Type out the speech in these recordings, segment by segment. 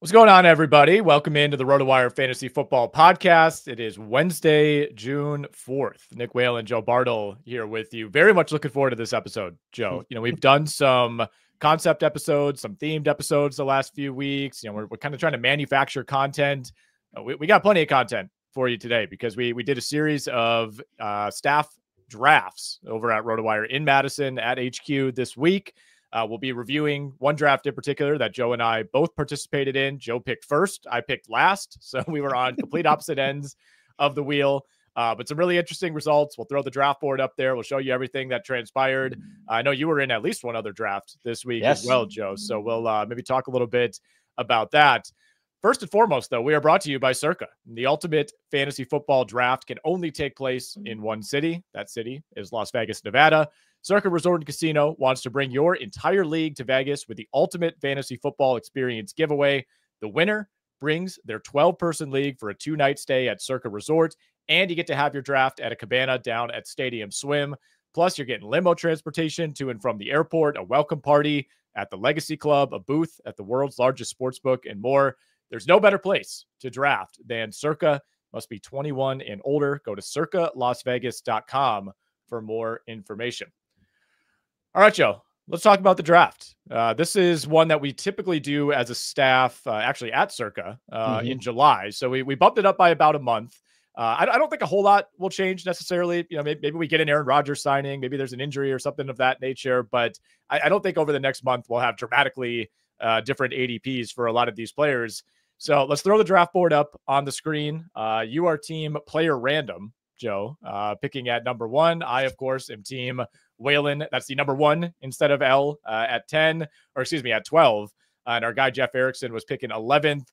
What's going on, everybody? Welcome into the RotoWire Fantasy Football Podcast. It is Wednesday, June 4th. Nick Whalen and Joe Bartel here with you. Very much looking forward to this episode, Joe. We've done some concept episodes, some themed episodes the last few weeks. We're kind of trying to manufacture content. We got plenty of content for you today because we did a series of staff drafts over at RotoWire in Madison at HQ this week. We'll be reviewing one draft in particular that Joe and I both participated in. Joe picked first. I picked last. So we were on complete opposite ends of the wheel. But some really interesting results. We'll throw the draft board up there. We'll show you everything that transpired. I know you were in at least one other draft this week as well, Joe. So we'll maybe talk a little bit about that. First and foremost, though, we are brought to you by Circa. The ultimate fantasy football draft can only take place in one city. That city is Las Vegas, Nevada. Circa Resort and Casino wants to bring your entire league to Vegas with the ultimate fantasy football experience giveaway. The winner brings their 12-person league for a 2-night stay at Circa Resort, and you get to have your draft at a cabana down at Stadium Swim. Plus, you're getting limo transportation to and from the airport, a welcome party at the Legacy Club, a booth at the world's largest sportsbook, and more. There's no better place to draft than Circa. Must be 21 and older. Go to circalasvegas.com for more information. All right, Joe, let's talk about the draft. This is one that we typically do as a staff, actually at Circa in July. So we bumped it up by about a month. I don't think a whole lot will change necessarily. Maybe we get an Aaron Rodgers signing. Maybe there's an injury or something of that nature. But I don't think over the next month we'll have dramatically different ADPs for a lot of these players. So let's throw the draft board up on the screen. You are team player random, Joe, picking at number 1. I, of course, am team Whalen. That's the number 1 instead of L at 10, or excuse me, at 12. And our guy, Jeff Erickson, was picking 11th.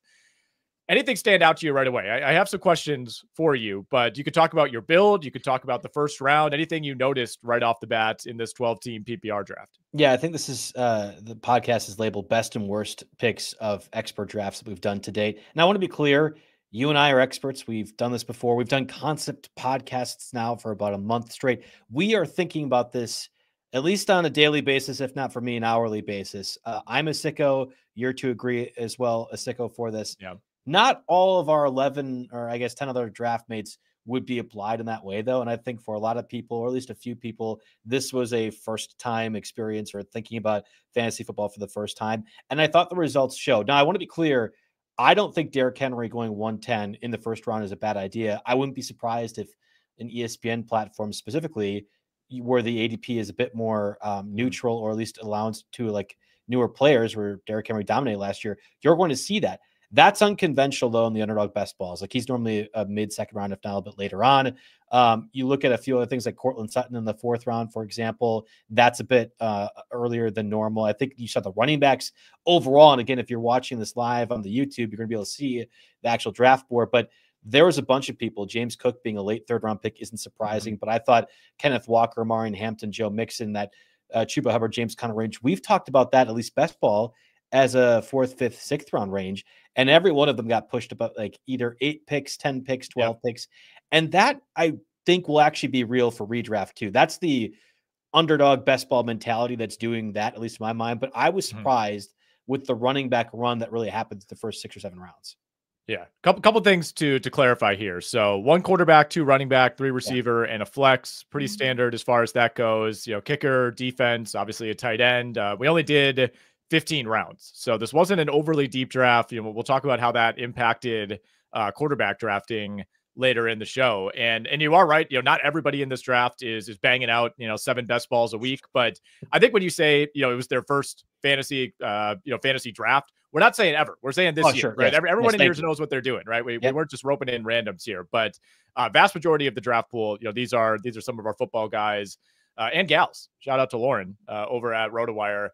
Anything stand out to you right away? I have some questions for you, but you could talk about your build. You could talk about the first round, anything you noticed right off the bat in this 12-team PPR draft. Yeah, I think this is the podcast is labeled best and worst picks of expert drafts that we've done to date. And I want to be clear, you and I are experts. We've done this before. We've done concept podcasts now for about a month straight. We are thinking about this at least on a daily basis, if not for me, an hourly basis. I'm a sicko. You're to agree as well, a sicko for this. Yeah. Not all of our 11 or I guess 10 other draft mates would be applied in that way, though. And I think for a lot of people, or at least a few people, this was a first time experience or thinking about fantasy football for the first time. And I thought the results showed. Now, I want to be clear. I don't think Derrick Henry going 110 in the first round is a bad idea. I wouldn't be surprised if an ESPN platform specifically, where the ADP is a bit more neutral, or at least allows to like newer players where Derrick Henry dominated last year, you're going to see that. That's unconventional, though, in the underdog best balls. Like, he's normally a mid-second round, if not a little bit later on. You look at a few other things like Cortland Sutton in the 4th round, for example. That's a bit earlier than normal. I think you saw the running backs overall. And again, if you're watching this live on the YouTube, you're going to be able to see the actual draft board. But there was a bunch of people. James Cook being a late 3rd round pick isn't surprising. But I thought Kenneth Walker, Marion Hampton, Joe Mixon, that Chuba Hubbard, James Conner range, we've talked about that, at least best ball, as a 4th, 5th, 6th round range. And every one of them got pushed about like either 8 picks, 10 picks, 12 picks. And that I think will actually be real for redraft too. That's the underdog best ball mentality that's doing that, at least in my mind. But I was surprised with the running back run that really happened the first 6 or 7 rounds. Yeah. Couple things to clarify here. So 1 quarterback, 2 running back, 3 receiver, and a flex. Pretty standard as far as that goes. Kicker, defense, obviously a tight end. We only did 15 rounds. So this wasn't an overly deep draft. We'll talk about how that impacted quarterback drafting later in the show. And you are right. Not everybody in this draft is banging out, 7 best balls a week. But I think when you say, it was their first fantasy draft, we're not saying ever. We're saying this year, right? Yes. Everyone in here knows what they're doing, right? We weren't just roping in randoms here, but vast majority of the draft pool, these are some of our football guys and gals. Shout out to Lauren over at RotoWire.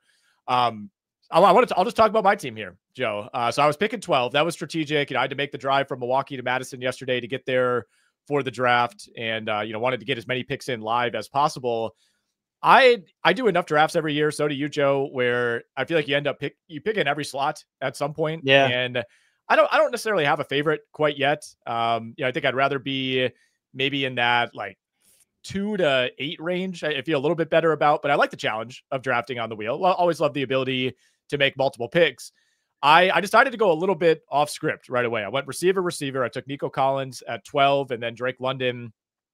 I'll just talk about my team here, Joe. So I was picking 12. That was strategic. I had to make the drive from Milwaukee to Madison yesterday to get there for the draft, and wanted to get as many picks in live as possible. I do enough drafts every year. So do you, Joe, where I feel like you end up you pick in every slot at some point. Yeah. And I don't necessarily have a favorite quite yet. I think I'd rather be maybe in that like 2 to 8 range. I feel a little bit better about, but I like the challenge of drafting on the wheel. Always love the ability to make multiple picks. I decided to go a little bit off script right away. I went receiver. I took Nico Collins at 12 and then Drake London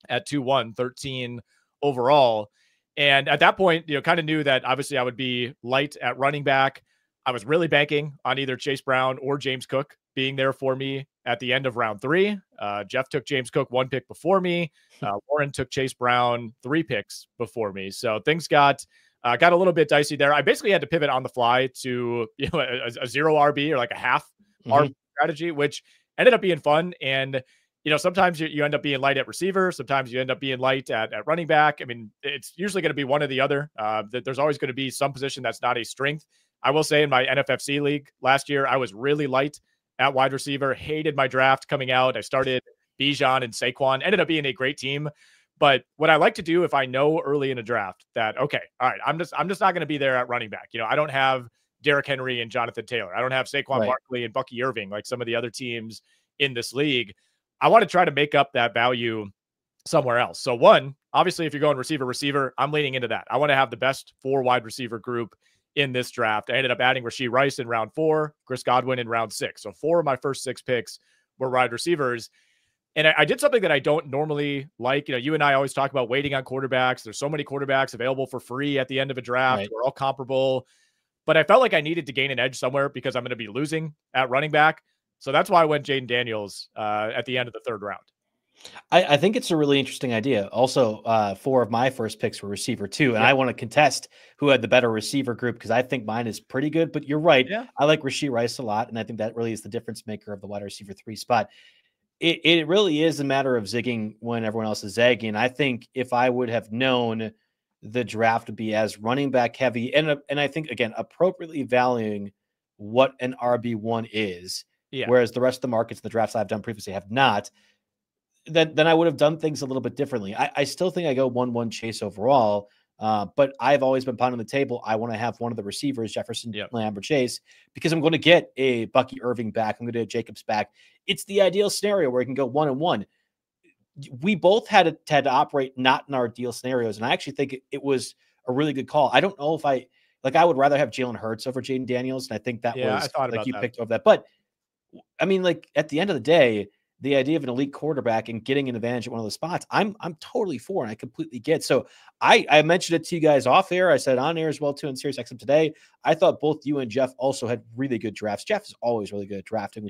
at 2-1, 13 overall. And at that point, kind of knew that obviously I would be light at running back. I was really banking on either Chase Brown or James Cook being there for me at the end of round 3. Jeff took James Cook 1 pick before me. Warren took Chase Brown 3 picks before me. So things got a little bit dicey there. I basically had to pivot on the fly to a 0 RB or like a half RB strategy, which ended up being fun. And sometimes you end up being light at receiver. Sometimes you end up being light at running back. I mean, it's usually going to be one or the other. There's always going to be some position that's not a strength. I will say in my NFFC league last year, I was really light at wide receiver, hated my draft coming out. I started Bijan and Saquon, ended up being a great team. But what I like to do if I know early in a draft that, okay, all right, I'm just not going to be there at running back. I don't have Derrick Henry and Jonathan Taylor. I don't have Saquon Barkley and Bucky Irving like some of the other teams in this league. I want to try to make up that value somewhere else. So one, obviously, if you're going receiver, I'm leaning into that. I want to have the best 4 wide receiver group in this draft. I ended up adding Rashee Rice in round 4, Chris Godwin in round 6. So 4 of my first 6 picks were wide receivers. And I did something that I don't normally like. You and I always talk about waiting on quarterbacks. There's so many quarterbacks available for free at the end of a draft. Right. We're all comparable. But I felt like I needed to gain an edge somewhere because I'm going to be losing at running back. So that's why I went Jayden Daniels at the end of the 3rd round. I think it's a really interesting idea. Also, 4 of my first picks were receiver too. And I want to contest who had the better receiver group because I think mine is pretty good. But you're right. Yeah. I like Rashee Rice a lot. And I think that really is the difference maker of the wide receiver 3 spot. It really is a matter of zigging when everyone else is zagging. I think if I would have known the draft would be as running back heavy, and I think, again, appropriately valuing what an RB1 is, whereas the rest of the markets, the drafts I've done previously have not, then I would have done things a little bit differently. I still think I go 1-1 Chase overall, but I've always been pounding the table. I want to have one of the receivers, Jefferson, Lamb, or Chase, because I'm going to get a Bucky Irving back. I'm going to get Jacobs back. It's the ideal scenario where you can go 1-1. We both had to operate not in our ideal scenarios, and I actually think it was a really good call. I don't know if I would rather have Jalen Hurts over Jayden Daniels, and I think that was like you picked over that. But I mean, like at the end of the day, the idea of an elite quarterback and getting an advantage at one of those spots, I'm totally for, and I completely get. So I mentioned it to you guys off air. I said on air as well too in Sirius XM today. I thought both you and Jeff also had really good drafts. Jeff is always really good at drafting,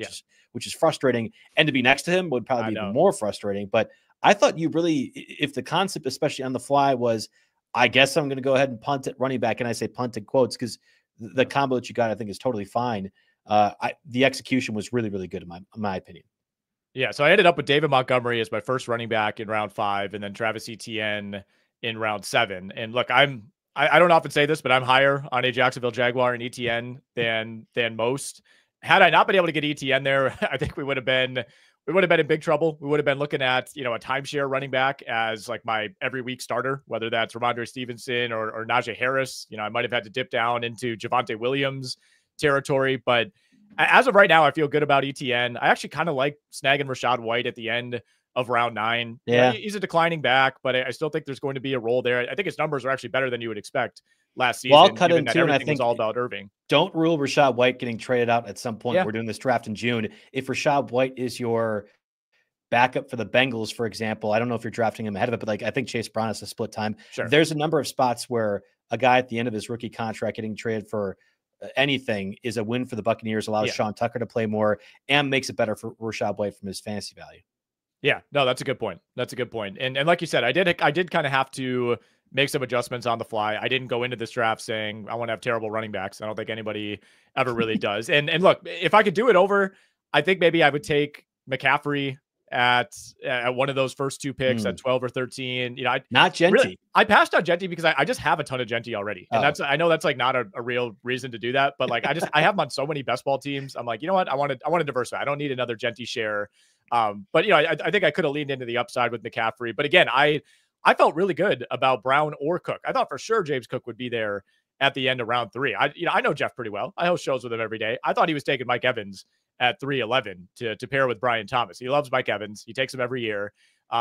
which is frustrating. And to be next to him would probably be even more frustrating. But I thought you really, if the concept, especially on the fly, was, I guess I'm going to go ahead and punt at running back, and I say punt in quotes because the combo that you got, I think, is totally fine. The execution was really, really good in my opinion. Yeah, so I ended up with David Montgomery as my first running back in round 5, and then Travis Etienne in round 7. And look, I don't often say this, but I'm higher on a Jacksonville Jaguar and Etienne than most. Had I not been able to get Etienne there, I think we would have been in big trouble. We would have been looking at a timeshare running back as like my every week starter, whether that's Ramondre Stevenson or Najee Harris. I might have had to dip down into Javonte Williams territory, but as of right now, I feel good about Etienne. I actually kind of like snagging Rachaad White at the end of round 9. Yeah. He's a declining back, but I still think there's going to be a role there. I think his numbers are actually better than you would expect last season. Well, I'll cut in too, and I think it's all about Irving. Don't rule Rachaad White getting traded out at some point. Yeah. We're doing this draft in June. If Rachaad White is your backup for the Bengals, for example, I don't know if you're drafting him ahead of it, but I think Chase Brown has a split time. Sure. There's a number of spots where a guy at the end of his rookie contract getting traded for anything is a win for the Buccaneers, allows Sean Tucker to play more, and makes it better for Rachaad White from his fantasy value. Yeah, no, that's a good point. And like you said, I did kind of have to make some adjustments on the fly. I didn't go into this draft saying I want to have terrible running backs. I don't think anybody ever really does. And look, if I could do it over, I think maybe I would take McCaffrey at one of those first 2 picks at 12 or 13. Not Genty. Really, I passed on Genty because I just have a ton of Genty already. And I know that's like not a real reason to do that, but like I have him on so many best ball teams. I'm like, you know what? I want to diversify. I don't need another Genty share. But I think I could have leaned into the upside with McCaffrey. But again, I felt really good about Brown or Cook. I thought for sure James Cook would be there at the end of round 3. I know Jeff pretty well. I host shows with him every day. I thought he was taking Mike Evans at 3-11 to pair with Brian Thomas. He loves Mike Evans. He takes him every year.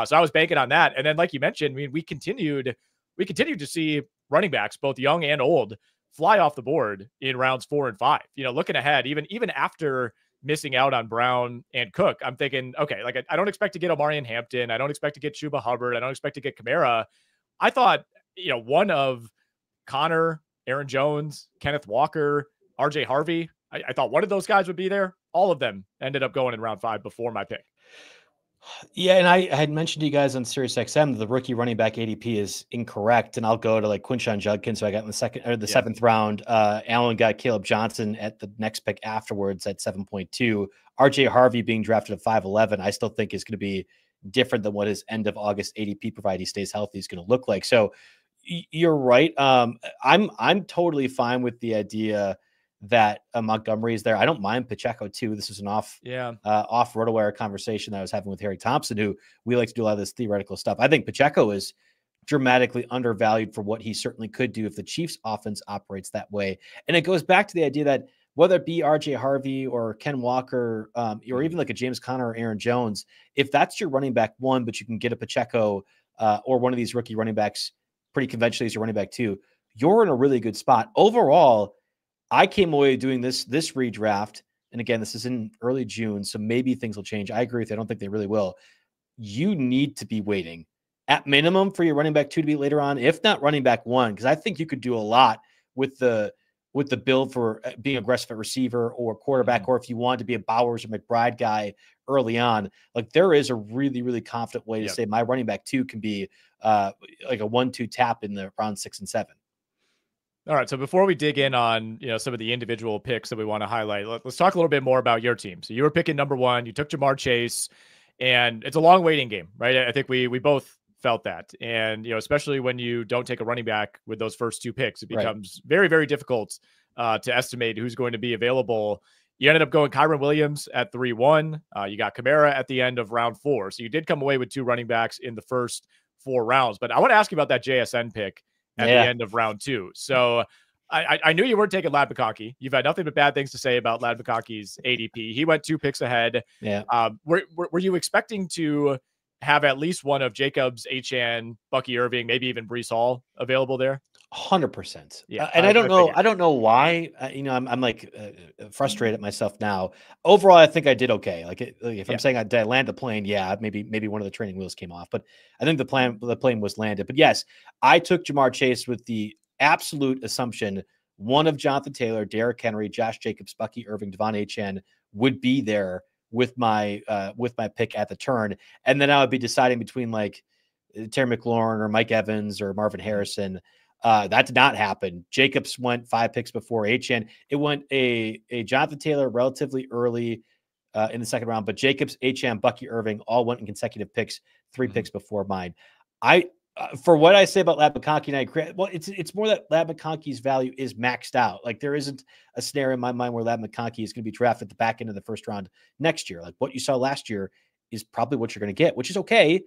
So I was banking on that. And then, like you mentioned, I mean, we continued to see running backs, both young and old, fly off the board in rounds 4 and 5. Looking ahead, even after missing out on Brown and Cook, I'm thinking, okay, like I don't expect to get Omari and Hampton. I don't expect to get Chuba Hubbard. I don't expect to get Kamara. I thought, one of Connor, Aaron Jones, Kenneth Walker, RJ Harvey, I thought one of those guys would be there. All of them ended up going in round 5 before my pick. Yeah, and I had mentioned to you guys on Sirius XM the rookie running back ADP is incorrect, and I'll go to like Quinshon Judkins, so I got in the seventh round. Allen got Caleb Johnson at the next pick afterwards at 7.2. RJ Harvey being drafted at 5'11", I still think is going to be different than what his end of August ADP, provided he stays healthy, is going to look like. So you're right. I'm totally fine with the idea that Montgomery is there. I don't mind Pacheco too. This is an off RotoWire conversation that I was having with Harry Thompson, who we like to do a lot of this theoretical stuff. I think Pacheco is dramatically undervalued for what he certainly could do if the Chiefs offense operates that way. And it goes back to the idea that whether it be RJ Harvey or Ken Walker, or even like a James Conner or Aaron Jones, if that's your running back 1, but you can get a Pacheco or one of these rookie running backs pretty conventionally as your running back 2, you're in a really good spot. Overall, I came away doing this redraft, and again, this is in early June, so maybe things will change. I agree with you. I don't think they really will. You need to be waiting at minimum for your running back 2 to be later on, if not running back 1, because I think you could do a lot with the build for being aggressive at receiver or quarterback, or if you want to be a Bowers or McBride guy early on. Like, there is a really, really confident way to say my running back 2 can be like a 1-2 tap in the round 6 and 7. All right. So before we dig in on, some of the individual picks that we want to highlight, let's talk a little bit more about your team. So you were picking number 1, you took Jamar Chase, and it's a long waiting game, right? I think we both felt that. And, especially when you don't take a running back with those first 2 picks, it becomes very, very difficult to estimate who's going to be available. You ended up going Kyron Williams at 3-1. You got Kamara at the end of round 4. So you did come away with 2 running backs in the first 4 rounds. But I want to ask you about that JSN pick at the end of round 2. So I knew you weren't taking Ladd McConkey. You've had nothing but bad things to say about Ladd McConkey's ADP. He went 2 picks ahead. Yeah. Were you expecting to have at least one of Jacobs, Etienne, Bucky Irving, maybe even Breece Hall available there? 100%. Yeah. And I don't know why, I'm like frustrated at myself now. Overall, I think I did okay. If I'm saying did I land the plane? Yeah, maybe one of the training wheels came off, but I think the plane was landed. But yes, I took Jamar Chase with the absolute assumption one of Jonathan Taylor, Derrick Henry, Josh Jacobs, Bucky Irving, Devon Etienne would be there with my pick at the turn. And then I would be deciding between like Terry McLaurin or Mike Evans or Marvin Harrison. That did not happen. Jacobs went 5 picks before Etienne. It went a Jonathan Taylor relatively early in the second round, but Jacobs, Etienne, Bucky Irving all went in consecutive picks, 3 picks before mine. For what I say about Ladd McConkey, and I agree. Well, it's more that Ladd McConkey's value is maxed out. Like, there isn't a scenario in my mind where Ladd McConkey is going to be drafted at the back end of the first round next year. Like, what you saw last year is probably what you're going to get, which is okay.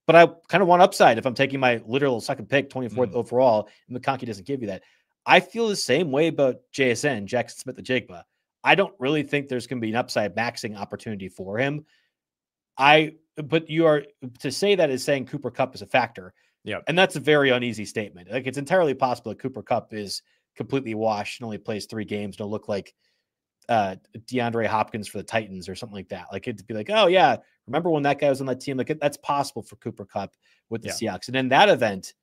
But I kind of want upside if I'm taking my literal second pick, 24th overall, and McConkey doesn't give you that. I feel the same way about JSN, Jackson Smith-Njigba. I don't really think there's going to be an upside maxing opportunity for him. But you are to say that is saying Cooper Kupp is a factor. Yeah. And that's a very uneasy statement. Like, it's entirely possible that Cooper Kupp is completely washed and only plays 3 games. Don't look like DeAndre Hopkins for the Titans or something like that. Like, it'd be like, oh yeah, remember when that guy was on that team? Like, that's possible for Cooper Kupp with the Seahawks. And in that event,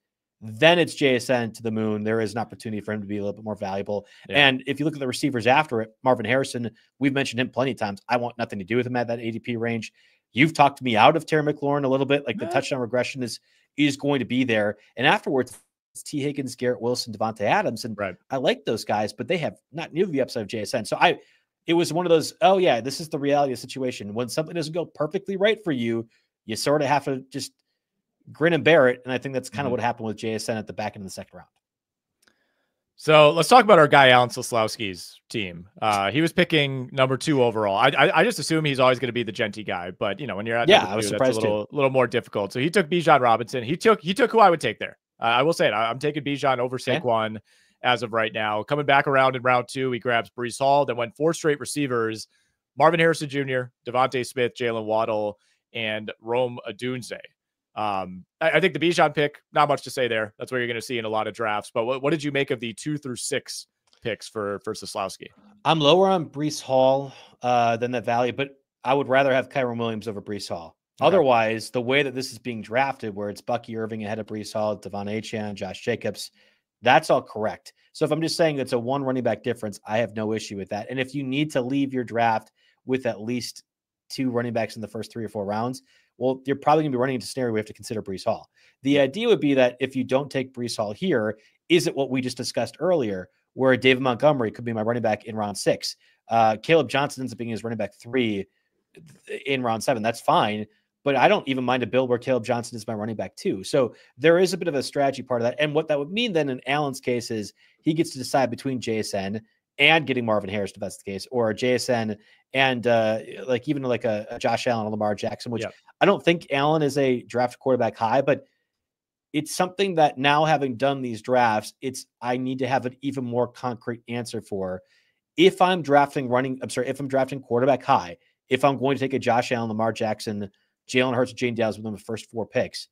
then it's JSN to the moon. There is an opportunity for him to be a little bit more valuable. Yeah. And if you look at the receivers after it, Marvin Harrison, we've mentioned him plenty of times. I want nothing to do with him at that ADP range. You've talked me out of Terry McLaurin a little bit. Like, the touchdown regression is going to be there. And afterwards, it's T. Higgins, Garrett Wilson, Devontae Adams. And I like those guys, but they have not nearly the upside of JSN. So it was one of those, oh yeah, this is the reality of the situation. When something doesn't go perfectly right for you, you sort of have to just grin and bear it. And I think that's kind of what happened with JSN at the back end of the second round. So let's talk about our guy, Alan Soslowski's team. He was picking number 2 overall. I just assume he's always going to be the Genty guy, but when you're at I was surprised that's a little more difficult. So he took Bijan Robinson. He took who I would take there. I will say it. I'm taking Bijan over Saquon as of right now. Coming back around in round 2, he grabs Breece Hall, then went 4 straight receivers: Marvin Harrison Jr., Devontae Smith, Jaylen Waddle, and Rome Odunze. I think the Bijan pick, not much to say there. That's what you're going to see in a lot of drafts. But what did you make of the 2 through 6 picks for Soslowski? I'm lower on Breece Hall than that value, but I would rather have Kyren Williams over Breece Hall. Okay. Otherwise, the way that this is being drafted, where it's Bucky Irving ahead of Breece Hall, Devon Etienne, Josh Jacobs, that's all correct. So if I'm just saying it's a 1 running back difference, I have no issue with that. And if you need to leave your draft with at least 2 running backs in the first 3 or 4 rounds, well, you're probably going to be running into a scenario where we have to consider Breece Hall. The idea would be that if you don't take Breece Hall here, is it what we just discussed earlier, where David Montgomery could be my running back in round 6? Caleb Johnson ends up being his running back 3 in round 7. That's fine. But I don't even mind a build where Caleb Johnson is my running back 2. So there is a bit of a strategy part of that. And what that would mean then in Allen's case is he gets to decide between JSN and getting Marvin Harris, if that's the case, or JSN and even a Josh Allen or Lamar Jackson, which I don't think Allen is a draft quarterback high, but it's something that now, having done these drafts, I need to have an even more concrete answer for. If I'm drafting quarterback high, if I'm going to take a Josh Allen, Lamar Jackson, Jalen Hurts, Jane Downs within the first 4 picks,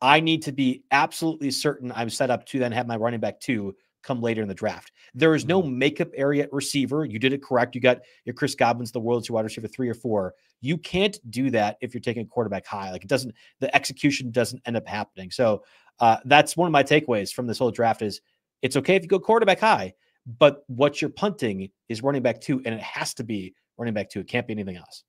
I need to be absolutely certain I'm set up to then have my running back 2 come later in the draft. There is no makeup area at receiver. You did it correct. You got your Chris Godwin's the world's wide receiver 3 or 4. You can't do that if you're taking a quarterback high. The execution doesn't end up happening. So that's one of my takeaways from this whole draft is it's okay if you go quarterback high, but what you're punting is running back 2, and it has to be running back 2. It can't be anything else.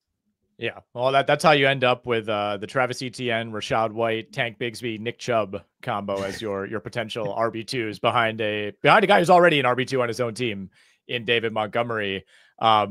Yeah, well, that's how you end up with the Travis Etienne, Rachaad White, Tank Bigsby, Nick Chubb combo as your potential RB2s behind a guy who's already an RB2 on his own team in David Montgomery. I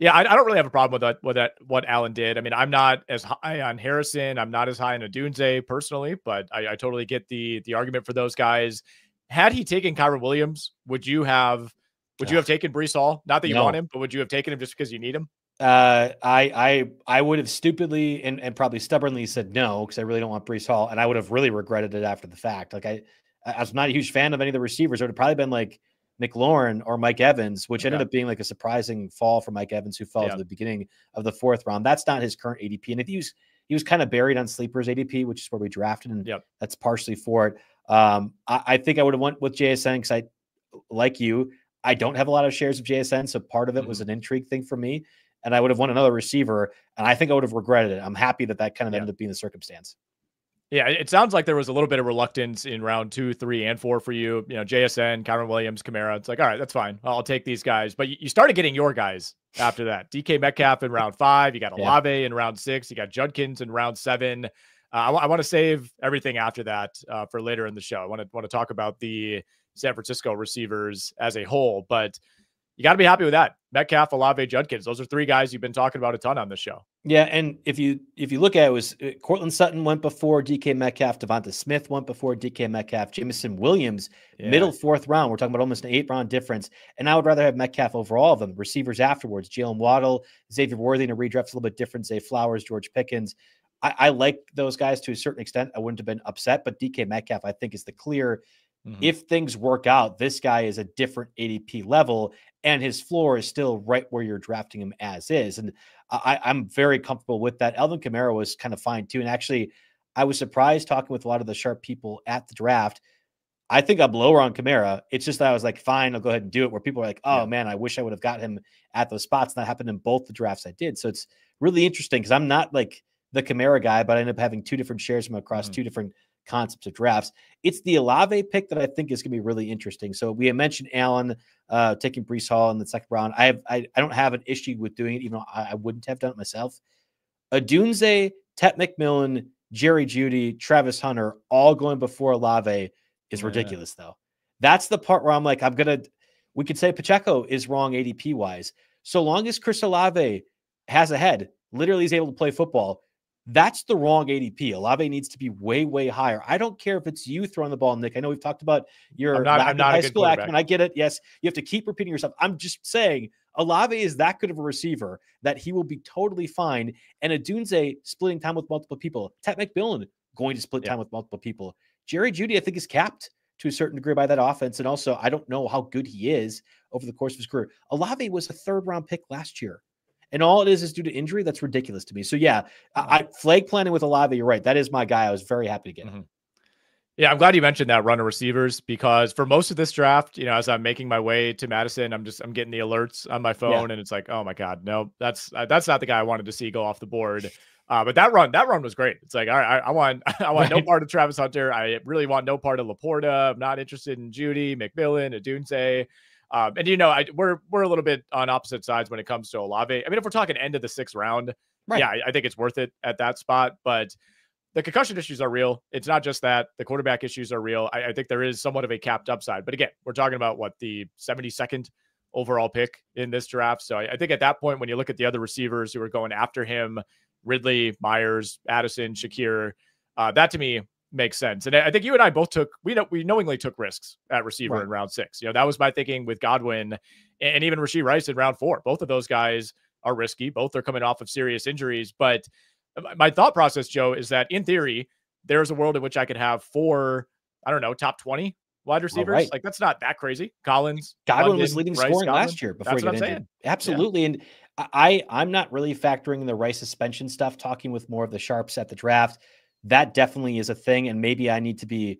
don't really have a problem with what Allen did. I mean, I'm not as high on Harrison. I'm not as high on Odunze personally, but I totally get the argument for those guys. Had he taken Kyren Williams, would you have taken Breece Hall? Not that you want him, but would you have taken him just because you need him? I would have stupidly and probably stubbornly said no, because I really don't want Breece Hall, and I would have really regretted it after the fact. I was not a huge fan of any of the receivers. It would have probably been like McLaurin or Mike Evans, which ended up being like a surprising fall for Mike Evans, who fell to the beginning of the 4th round. That's not his current ADP, and if he was kind of buried on Sleeper's ADP, which is where we drafted, and that's partially for it. I think I would have went with JSN because I don't have a lot of shares of JSN, so part of it was an intrigue thing for me. And I would have won another receiver, and I think I would have regretted it. I'm happy that kind of ended up being the circumstance. Yeah, it sounds like there was a little bit of reluctance in round 2, 3, and 4 for you. JSN, Kyren Williams, Kamara. It's like, all right, that's fine. I'll take these guys. But you started getting your guys after that. DK Metcalf in round 5. You got Olave in round 6. You got Judkins in round 7. I want to save everything after that for later in the show. I want to talk about the San Francisco receivers as a whole, but you got to be happy with that. Metcalf, Olave, Judkins. Those are 3 guys you've been talking about a ton on this show. Yeah, and if you look at it, Cortland Sutton went before DK Metcalf, Devonta Smith went before DK Metcalf, Jameson Williams, middle 4th round. We're talking about almost an 8-round difference. And I would rather have Metcalf over all of them. Receivers afterwards, Jaylen Waddle, Xavier Worthy in a redraft's a little bit different. Zay Flowers, George Pickens. I like those guys to a certain extent. I wouldn't have been upset, but DK Metcalf, I think, is the clear. If things work out, this guy is a different ADP level, and his floor is still right where you're drafting him as is. And I'm very comfortable with that. Alvin Kamara was kind of fine too. And actually, I was surprised talking with a lot of the sharp people at the draft. I think I'm lower on Kamara. It's just that I was like, fine, I'll go ahead and do it. Where people are like, oh man, I wish I would have got him at those spots. And that happened in both the drafts I did. So it's really interesting because I'm not like the Kamara guy, but I ended up having 2 different shares from across 2 different concepts of drafts. It's the Olave pick that I think is going to be really interesting. So we had mentioned Allen taking Breece Hall in the 2nd round. I don't have an issue with doing it, even though I wouldn't have done it myself. Odunze, Tet McMillan, Jerry Jeudy, Travis Hunter, all going before Olave is ridiculous, though. That's the part where I'm like, we could say Pacheco is wrong ADP wise. So long as Chris Olave has a head, literally is able to play football, that's the wrong ADP. Olave needs to be way, way higher. I don't care if it's you throwing the ball, Nick. I know we've talked about your high school acumen. I get it. Yes, you have to keep repeating yourself. I'm just saying Olave is that good of a receiver that he will be totally fine. And Odunze splitting time with multiple people. Tet McMillan going to split time with multiple people. Jerry Jeudy, I think, is capped to a certain degree by that offense. And also, I don't know how good he is over the course of his career. Olave was a 3rd round pick last year. and all it is due to injury, that's ridiculous to me. So yeah, I flag planning with Olave, you're right. That is my guy. I was very happy to get him. Yeah, I'm glad you mentioned that run of receivers, because for most of this draft, as I'm making my way to Madison, I'm getting the alerts on my phone, and it's like, oh my God, no, that's not the guy I wanted to see go off the board. But that run was great. It's like, all right, I want no part of Travis Hunter. I really want no part of Laporta. I'm not interested in Judy, McMillan, Odunze. And we're a little bit on opposite sides when it comes to Olave. I mean, if we're talking end of the 6th round, yeah, I think it's worth it at that spot, but the concussion issues are real. It's not just that. The quarterback issues are real. I think there is somewhat of a capped upside. But again, we're talking about the 72nd overall pick in this draft. So I think at that point, when you look at the other receivers who are going after him, Ridley, Myers, Addison, Shakir, that to me makes sense. And I think you and I both we knowingly took risks at receiver in round 6. That was my thinking with Godwin and even Rashee Rice in round 4. Both of those guys are risky. Both are coming off of serious injuries, but my thought process, Joe, is that in theory, there's a world in which I could have 4, I don't know, top 20 wide receivers. Like, that's not that crazy. Godwin was leading scoring last year before he got injured. Absolutely. Yeah. And I'm not really factoring the Rice suspension stuff, talking with more of the sharps at the draft. That definitely is a thing. And maybe I need to be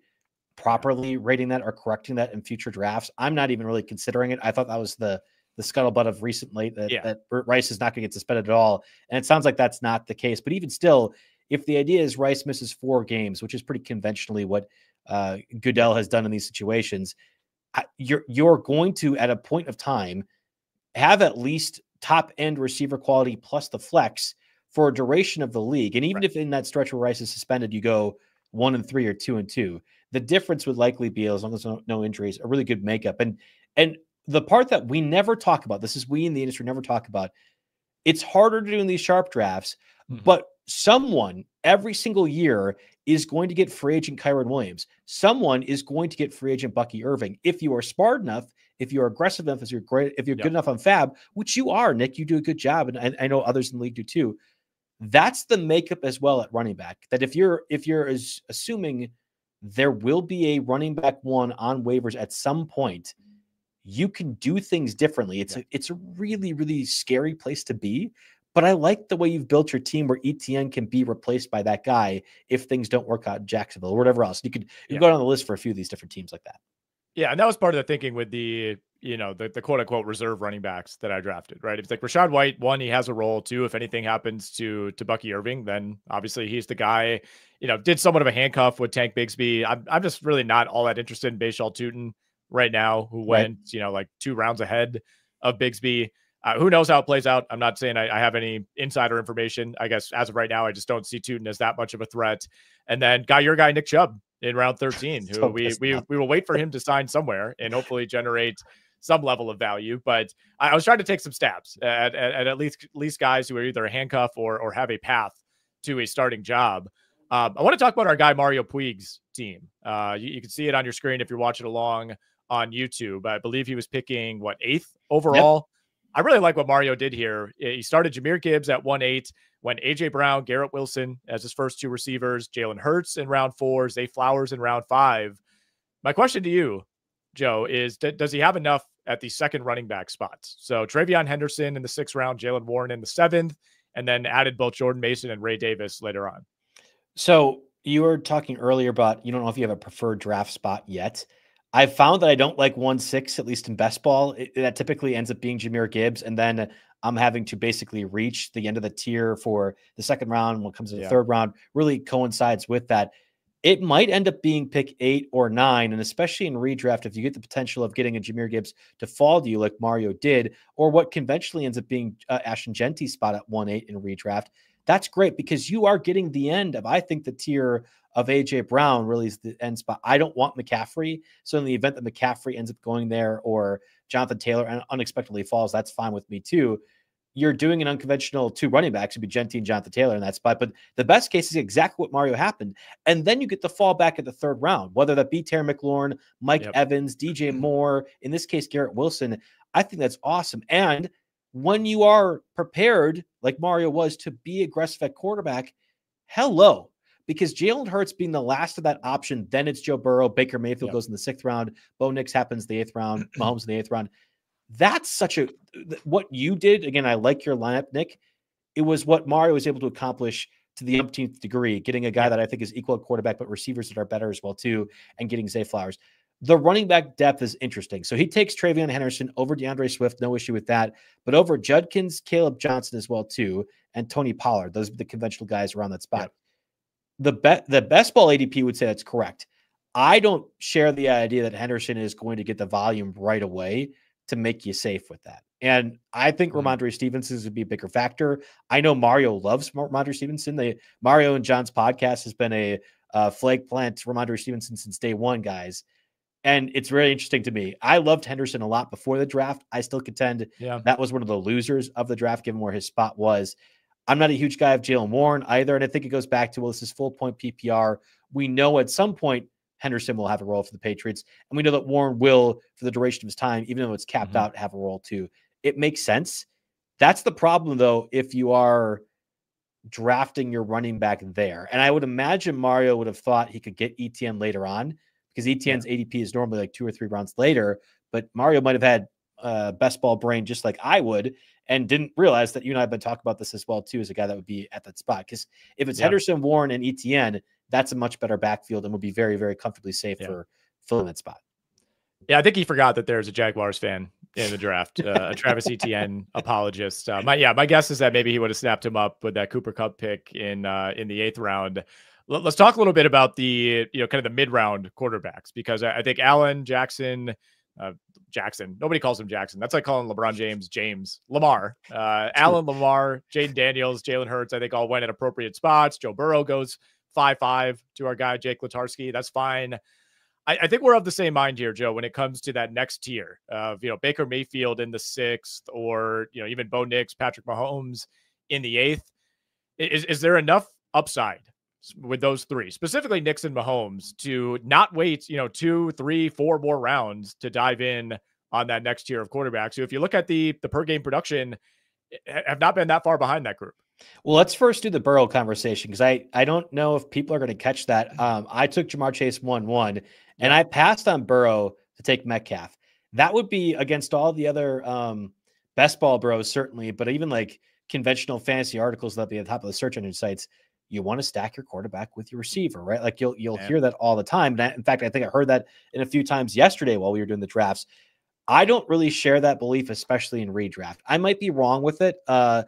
properly rating that or correcting that in future drafts. I'm not even really considering it. I thought that was the scuttlebutt of recently that Rice is not going to get suspended at all. And it sounds like that's not the case. But even still, if the idea is Rice misses 4 games, which is pretty conventionally what Goodell has done in these situations, you're going to, at a point of time, have at least top end receiver quality plus the flex for a duration of the league. And even if in that stretch where Rice is suspended, you go 1-3 or 2-2, the difference would likely be, as long as no injuries, a really good makeup. And the part that we never talk about, this is we in the industry never talk about, it's harder to do in these sharp drafts, but someone every single year is going to get free agent Kyron Williams. Someone is going to get free agent Bucky Irving. If you are smart enough, if you're aggressive enough, if you're good enough on Fab, which you are, Nick, you do a good job. And I know others in the league do too. That's the makeup as well at running back, that if you're assuming there will be a running back 1 on waivers at some point, you can do things differently. It's a really, really scary place to be, but I like the way you've built your team where Etienne can be replaced by that guy if things don't work out in Jacksonville or whatever else. You go down the list for a few of these different teams like that. Yeah, and that was part of the thinking with the quote unquote reserve running backs that I drafted, right? It's like Rachaad White, 1, he has a role. 2, if anything happens to Bucky Irving, then obviously he's the guy. Did somewhat of a handcuff with Tank Bigsby. I'm just really not all that interested in Bashal Tutin right now, who went, like 2 rounds ahead of Bigsby. Who knows how it plays out? I'm not saying I have any insider information. I guess as of right now, I just don't see Tutin as that much of a threat. And then your guy, Nick Chubb, in round 13, who we will wait for him to sign somewhere and hopefully generate some level of value. But I was trying to take some stabs at least guys who are either a handcuff or have a path to a starting job. I want to talk about our guy Mario Puig's team. You can see it on your screen if you're watching along on YouTube. I believe he was picking 8th overall. Yep. I really like what Mario did here. He started Jahmyr Gibbs at 1-8, went AJ Brown, Garrett Wilson as his first 2 receivers, Jalen Hurts in round 4, Zay Flowers in round 5. My question to you, Joe, is does he have enough at the second running back spots? So Trey'veon Henderson in the 6th round, Jaylen Warren in the 7th, and then added both Jordan Mason and Ray Davis later on. So you were talking earlier about you don't know if you have a preferred draft spot yet. I found that I don't like 1-6, at least in best ball. That typically ends up being Jahmyr Gibbs. And then I'm having to basically reach the end of the tier for the 2nd round. When it comes to the 3rd round, really coincides with that. It might end up being pick 8 or 9. And especially in redraft, if you get the potential of getting a Jahmyr Gibbs to fall to you like Mario did, or what conventionally ends up being Ashton Genty's spot at 1-8 in redraft, that's great because you are getting the end of, I think, the tier of AJ Brown really is the end spot. I don't want McCaffrey. So in the event that McCaffrey ends up going there or Jonathan Taylor unexpectedly falls, that's fine with me too. You're doing an unconventional 2 running backs. It'd be Genty and Jonathan Taylor in that spot. But the best case is exactly what Mario happened. And then you get the fall back at the 3rd round, whether that be Terry McLaurin, Mike Evans, DJ Moore, in this case, Garrett Wilson. I think that's awesome. And when you are prepared, like Mario was, to be aggressive at quarterback, hello. Because Jalen Hurts being the last of that option, then it's Joe Burrow, Baker Mayfield goes in the 6th round, Bo Nix happens the 8th round, Mahomes in the 8th round. That's such a what you did. Again, I like your lineup, Nick. It was what Mario was able to accomplish to the umpteenth degree, getting a guy that I think is equal at quarterback, but receivers that are better as well too, and getting Zay Flowers. The running back depth is interesting. So he takes Trey'veon Henderson over DeAndre Swift, no issue with that, but over Judkins, Caleb Johnson as well too, and Tony Pollard. Those are the conventional guys around that spot. The best ball ADP would say that's correct. I don't share the idea that Henderson is going to get the volume right away to make you safe with that. And I think Ramondre Stevenson would be a bigger factor. I know Mario loves Ramondre Stevenson. Mario and John's podcast has been a flag plant Ramondre Stevenson since day one, guys. And it's really interesting to me. I loved Henderson a lot before the draft. I still contend that was one of the losers of the draft, given where his spot was. I'm not a huge guy of Jaylen Warren either. And I think it goes back to, well, this is full point PPR. We know at some point Henderson will have a role for the Patriots. And we know that Warren will, for the duration of his time, even though it's capped out, have a role too. It makes sense. That's the problem, though, if you are drafting your running back there. And I would imagine Mario would have thought he could get Etienne later on, because Etienne's ADP is normally like 2 or 3 rounds later. But Mario might have had best ball brain just like I would, and didn't realize that you and I have been talking about this as well too, as a guy that would be at that spot. Because if it's Henderson, Warren, and Etienne, that's a much better backfield and would be very, very comfortably safe for filling that spot. Yeah, I think he forgot that there's a Jaguars fan in the draft, a Travis Etienne apologist. My guess is that maybe he would have snapped him up with that Cooper Kupp pick in the 8th round. Let's talk a little bit about the kind of the mid-round quarterbacks, because I think Allen, Jackson, nobody calls him Jackson. That's like calling LeBron James, Lamar, Allen, Lamar, Jaden Daniels, Jalen Hurts, I think all went at appropriate spots. Joe Burrow goes 5-5 to our guy, Jake Latarski. That's fine. I think we're of the same mind here, Joe, when it comes to that next tier of, Baker Mayfield in the 6th, or, even Bo Nix, Patrick Mahomes in the 8th. Is there enough upside with those 3, specifically Nix and Mahomes, to not wait, 2, 3, 4 more rounds to dive in on that next tier of quarterbacks who, if you look at the per game production, have not been that far behind that group? Well, let's first do the Burrow conversation, because I don't know if people are going to catch that. I took Jamar Chase 1-1, and I passed on Burrow to take Metcalf. That would be against all the other best ball bros, certainly, but even like conventional fantasy articles that be at the top of the search engine sites. You want to stack your quarterback with your receiver, right? Like you'll hear that all the time. And in fact, I think I heard that in a few times yesterday while we were doing the drafts. I don't really share that belief, especially in redraft. I might be wrong with it, but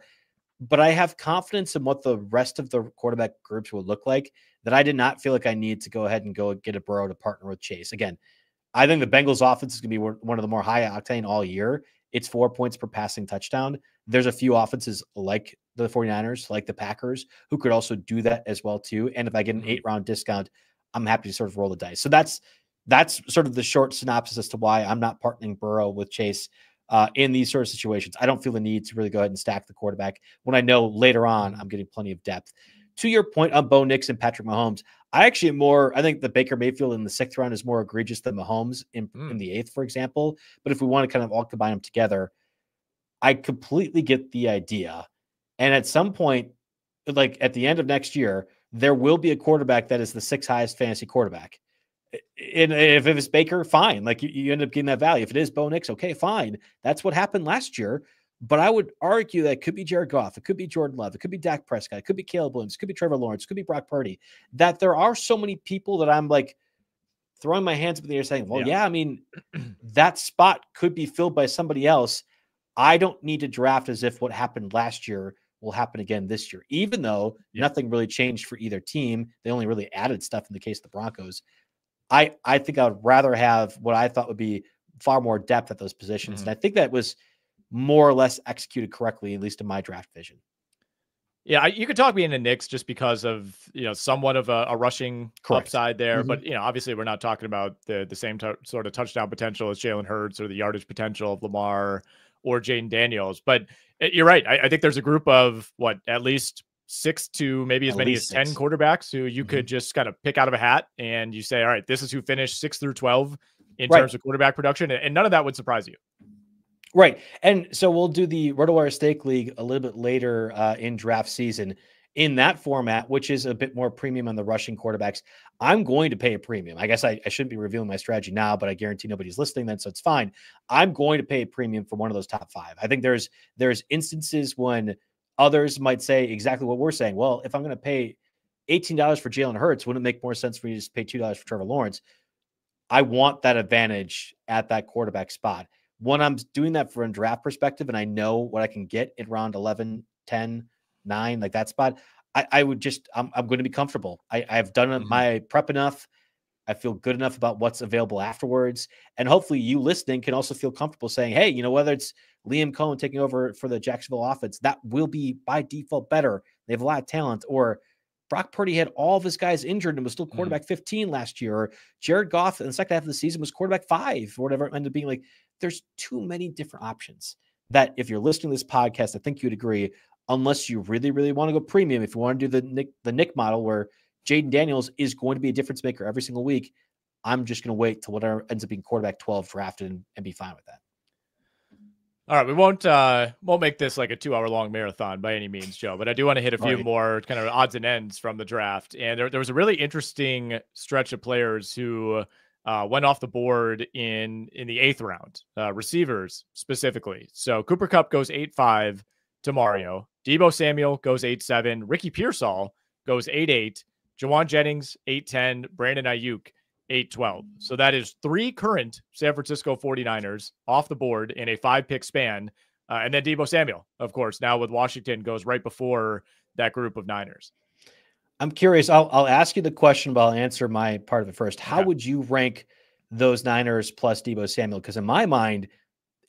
I have confidence in what the rest of the quarterback groups will look like, that I did not feel like I need to go ahead and go get a Burrow to partner with Chase. Again, I think the Bengals offense is going to be one of the more high octane all year. It's 4 points per passing touchdown. There's a few offenses like the 49ers, like the Packers, who could also do that as well too. And if I get an 8-round discount, I'm happy to sort of roll the dice. So that's sort of the short synopsis as to why I'm not partnering Burrow with Chase in these sort of situations. I don't feel the need to really go ahead and stack the quarterback when I know later on I'm getting plenty of depth. To your point on Bo Nix and Patrick Mahomes, I think the Baker Mayfield in the 6th round is more egregious than Mahomes in the 8th, for example. But if we want to kind of all combine them together, I completely get the idea. And at some point, like at the end of next year, there will be a quarterback that is the 6th highest fantasy quarterback. And if it's Baker, fine. Like you end up getting that value. If it is Bo Nix, okay, fine. That's what happened last year. But I would argue that it could be Jared Goff, it could be Jordan Love, it could be Dak Prescott, it could be Caleb Williams, it could be Trevor Lawrence, it could be Brock Purdy. That there are so many people that I'm like throwing my hands up in the air saying, well, I mean, that spot could be filled by somebody else. I don't need to draft as if what happened last year will happen again this year, even though nothing really changed for either team. They only really added stuff in the case of the Broncos. I think I would rather have what I thought would be far more depth at those positions. And I think that was more or less executed correctly, at least in my draft vision. Yeah, you could talk me into Knicks just because of, somewhat of a rushing upside there. But, obviously we're not talking about the same sort of touchdown potential as Jalen Hurts or the yardage potential of Lamar or Jaden Daniels. But you're right. I think there's a group of at least 6 to maybe as many as 10 quarterbacks who you could just kind of pick out of a hat and you say, all right, this is who finished 6 through 12 in terms of quarterback production. And none of that would surprise you. Right. And so we'll do the RotoWire Stake League a little bit later in draft season. in that format, which is a bit more premium on the rushing quarterbacks, I'm going to pay a premium. I guess I shouldn't be revealing my strategy now, but I guarantee nobody's listening then, so it's fine. I'm going to pay a premium for one of those top 5. I think there's instances when others might say exactly what we're saying. Well, if I'm going to pay $18 for Jalen Hurts, wouldn't it make more sense for me to just pay $2 for Trevor Lawrence? I want that advantage at that quarterback spot. When I'm doing that from a draft perspective and I know what I can get at round 11, 10, 9, like that spot, I would just, I'm going to be comfortable. I've done my prep enough. I feel good enough about what's available afterwards. And hopefully you listening can also feel comfortable saying, hey, whether it's Liam Cohen taking over for the Jacksonville offense, that will be by default better. They have a lot of talent. Or Brock Purdy had all of his guys injured and was still quarterback 15 last year. Or Jared Goff in the second half of the season was quarterback 5 or whatever it ended up being. Like, there's too many different options that if you're listening to this podcast, I think you'd agree, unless you really, really want to go premium, if you want to do the Nick model where Jaden Daniels is going to be a difference maker every single week, I'm just going to wait till whatever ends up being quarterback 12 drafted and be fine with that. All right, we won't make this like a 2-hour long marathon by any means, Joe, but I do want to hit a few more kind of odds and ends from the draft. And there was a really interesting stretch of players who went off the board in the 8th round, receivers specifically. So Cooper Kupp goes 8-5 to Mario. Deebo Samuel goes 8-7. Ricky Pearsall goes 8-8. Jawan Jennings 8-10. Brandon Aiyuk 8-12. So that is 3 current San Francisco 49ers off the board in a 5-pick span. And then Deebo Samuel, of course, now with Washington, goes right before that group of Niners. I'm curious. I'll ask you the question, but I'll answer my part of it first. How would you rank those Niners plus Deebo Samuel? Because in my mind,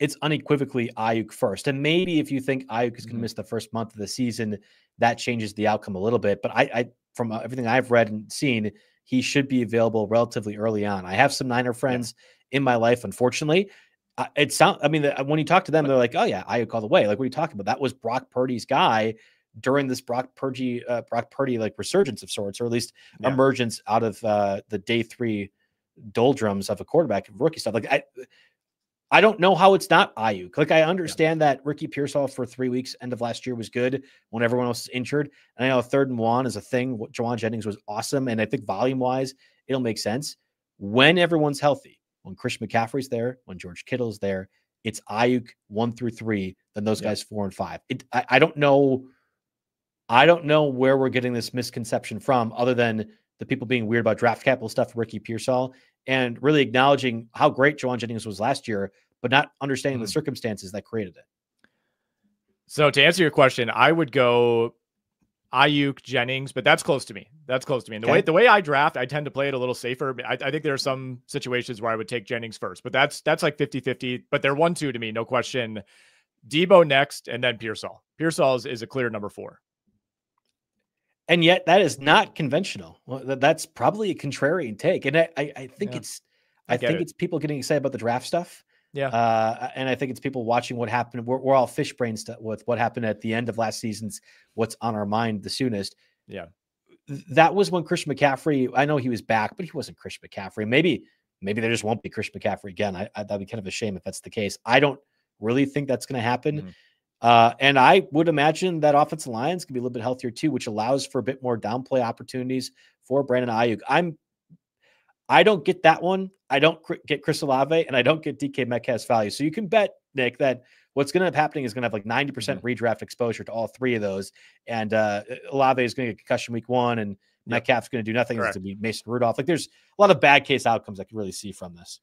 it's unequivocally Aiyuk first. And maybe if you think Aiyuk is going to miss the first month of the season, that changes the outcome a little bit. But I from everything I've read and seen, he should be available relatively early on. I have some Niner friends in my life, unfortunately. When you talk to them, they're like, oh yeah, Aiyuk all the way. Like, what are you talking about? That was Brock Purdy's guy during this Brock Purdy like resurgence of sorts, or at least emergence out of the day 3 doldrums of a quarterback rookie stuff. Like, I don't know how it's not Aiyuk. Like, I understand that Ricky Pearsall for 3 weeks end of last year was good when everyone else is injured. And I know 3rd and 1 is a thing. Jawan Jennings was awesome. And I think volume wise, it'll make sense when everyone's healthy, when Christian McCaffrey's there, when George Kittle's there. It's Aiyuk 1 through 3, then those guys 4 and 5. I don't know. I don't know where we're getting this misconception from, other than the people being weird about draft capital stuff for Ricky Pearsall, and really acknowledging how great Jawan Jennings was last year, but not understanding the circumstances that created it. So to answer your question, I would go Aiyuk, Jennings, but that's close to me. And the way I draft, I tend to play it a little safer. I think there are some situations where I would take Jennings first, but that's like 50-50, but they're 1-2 to me, no question. Deebo next, and then Pearsall. Pearsall is a clear number 4. And yet that is not conventional. Well, that's probably a contrarian take. And I think it's people getting excited about the draft stuff. Yeah. And I think it's people watching what happened. We're all fish brains with what happened at the end of last season's what's on our mind the soonest. Yeah. That was when Christian McCaffrey, I know he was back, but he wasn't Christian McCaffrey. Maybe there just won't be Christian McCaffrey again. That'd be kind of a shame if that's the case. I don't really think that's going to happen. And I would imagine that offensive lines can be a little bit healthier too, which allows for a bit more downplay opportunities for Brandon Aiyuk. I don't get that one. I don't get Chris Olave, and I don't get DK Metcalf's value. So you can bet, Nick, that what's going to end up happening is going to have like 90% redraft exposure to all 3 of those. And Olave is going to get concussion week 1, and Metcalf's going to do nothing. It's going to be Mason Rudolph. Like, there's a lot of bad case outcomes I can really see from this.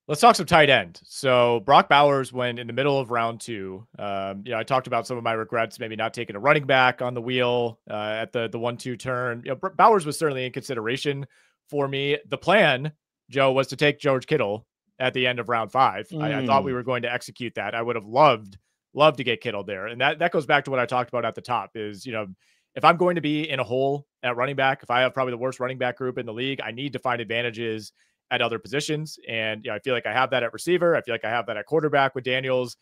Let's talk some tight end. So Brock Bowers went in the middle of round 2. I talked about some of my regrets, maybe not taking a running back on the wheel at the 1-2 turn. Bowers was certainly in consideration for me. The plan, Joe, was to take George Kittle at the end of round 5. I thought we were going to execute that. I would have loved to get Kittle there. And that goes back to what I talked about at the top is, if I'm going to be in a hole at running back, if I have probably the worst running back group in the league, I need to find advantages at other positions. And I feel like I have that at receiver. I feel like I have that at quarterback with Daniels.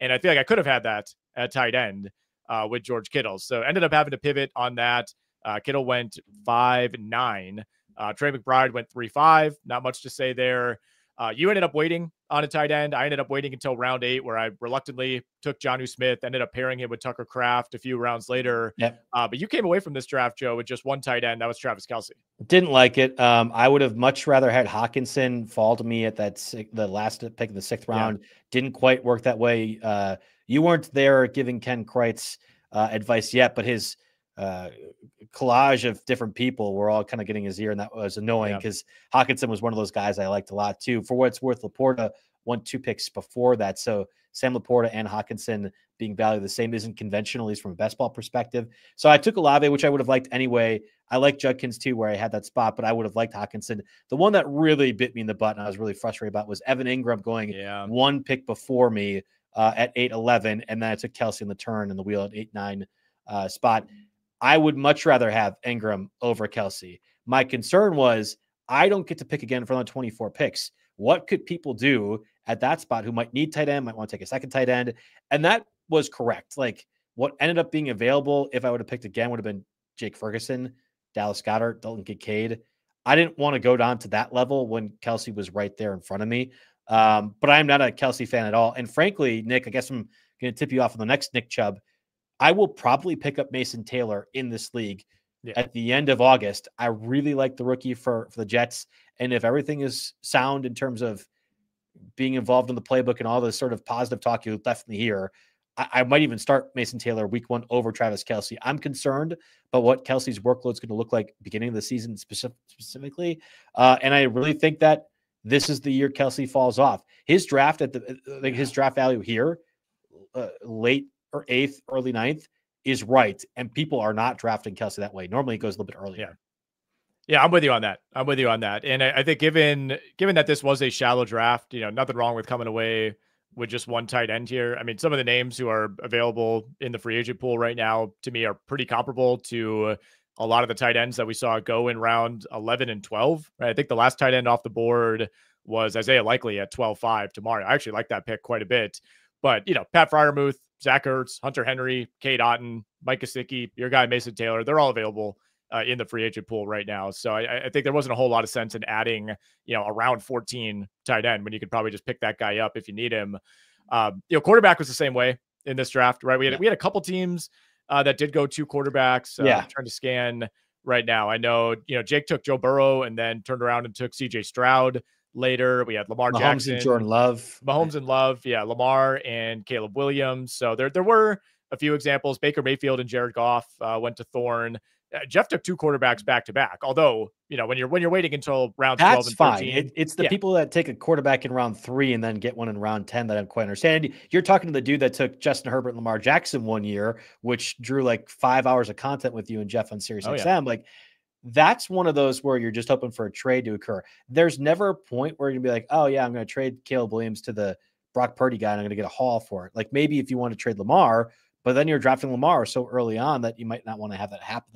And I feel like I could have had that at tight end with George Kittle. So ended up having to pivot on that. Kittle went 5-9. Trey McBride went 3-5. Not much to say there. You ended up waiting on a tight end. I ended up waiting until round 8, where I reluctantly took Jonnu Smith, ended up pairing him with Tucker Kraft a few rounds later. Yep. But you came away from this draft, Joe, with just one tight end. That was Travis Kelce. Didn't like it. I would have much rather had Hawkinson fall to me at the last pick of the 6th round. Yeah. Didn't quite work that way. You weren't there giving Ken Kreitz advice yet, but his collage of different people were all kind of getting his ear, and that was annoying because Hawkinson was one of those guys I liked a lot too. For what it's worth, Laporta won 2 picks before that, so Sam Laporta and Hawkinson being valued the same isn't conventional, at least from a best ball perspective. So I took Olave, which I would have liked anyway. I like Judkins too, where I had that spot, but I would have liked Hawkinson. The one that really bit me in the butt and I was really frustrated about was Evan Ingram going 1 pick before me at 8-11, and then I took Kelce in the turn and the wheel at 8-9 spot. I would much rather have Ingram over Kelce. My concern was I don't get to pick again for another 24 picks. What could people do at that spot who might need tight end, might want to take a second tight end? And that was correct. Like what ended up being available, if I would have picked again, would have been Jake Ferguson, Dallas Goedert, Dalton Kincaid. I didn't want to go down to that level when Kelce was right there in front of me. But I'm not a Kelce fan at all. And frankly, Nick, I guess I'm going to tip you off on the next Nick Chubb. I will probably pick up Mason Taylor in this league at the end of August. I really like the rookie for the Jets. And if everything is sound in terms of being involved in the playbook and all this sort of positive talk you'll definitely hear, I might even start Mason Taylor week 1 over Travis Kelce. I'm concerned about what Kelce's workload is going to look like beginning of the season specifically. And I really think that this is the year Kelce falls off. His draft his draft value here, late or 8th, early 9th is right. And people are not drafting Kelce that way. Normally it goes a little bit earlier. Yeah, I'm with you on that. And I think given that this was a shallow draft, nothing wrong with coming away with just one tight end here. I mean, some of the names who are available in the free agent pool right now, to me, are pretty comparable to a lot of the tight ends that we saw go in round 11 and 12. Right? I think the last tight end off the board was Isaiah Likely at 12-5 tomorrow. I actually like that pick quite a bit. But, Pat Freiermuth, Zach Ertz, Hunter Henry, Cade Otton, Mike Gesicki, your guy Mason Taylor, they're all available in the free agent pool right now. So I think there wasn't a whole lot of sense in adding, a round 14 tight end when you could probably just pick that guy up if you need him. Quarterback was the same way in this draft, right? We had a couple teams that did go 2 quarterbacks. I'm trying to scan right now. I know, Jake took Joe Burrow and then turned around and took CJ Stroud later. We had Lamar Jackson, and Jordan Love, Mahomes and Love. Yeah. Lamar and Caleb Williams. So there were a few examples. Baker Mayfield and Jared Goff went to Thorne. Jeff took 2 quarterbacks back to back. Although, when you're waiting until round 12 and 13, fine. It's the people that take a quarterback in round 3 and then get one in round 10 that I don't quite understand. You're talking to the dude that took Justin Herbert and Lamar Jackson one year, which drew like 5 hours of content with you and Jeff on Sirius XM. Like that's one of those where you're just hoping for a trade to occur. There's never a point where you're gonna be like, oh yeah, I'm going to trade Caleb Williams to the Brock Purdy guy and I'm going to get a haul for it. Like maybe if you want to trade Lamar, but then you're drafting Lamar so early on that you might not want to have that happen.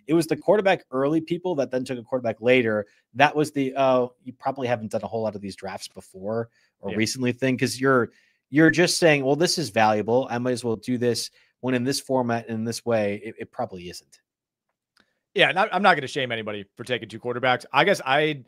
It was the quarterback early people that then took a quarterback later. That was you probably haven't done a whole lot of these drafts before or recently thing. Cause you're just saying, well, this is valuable. I might as well do this when in this format, in this way, it probably isn't. Yeah. And I'm not going to shame anybody for taking 2 quarterbacks. I guess I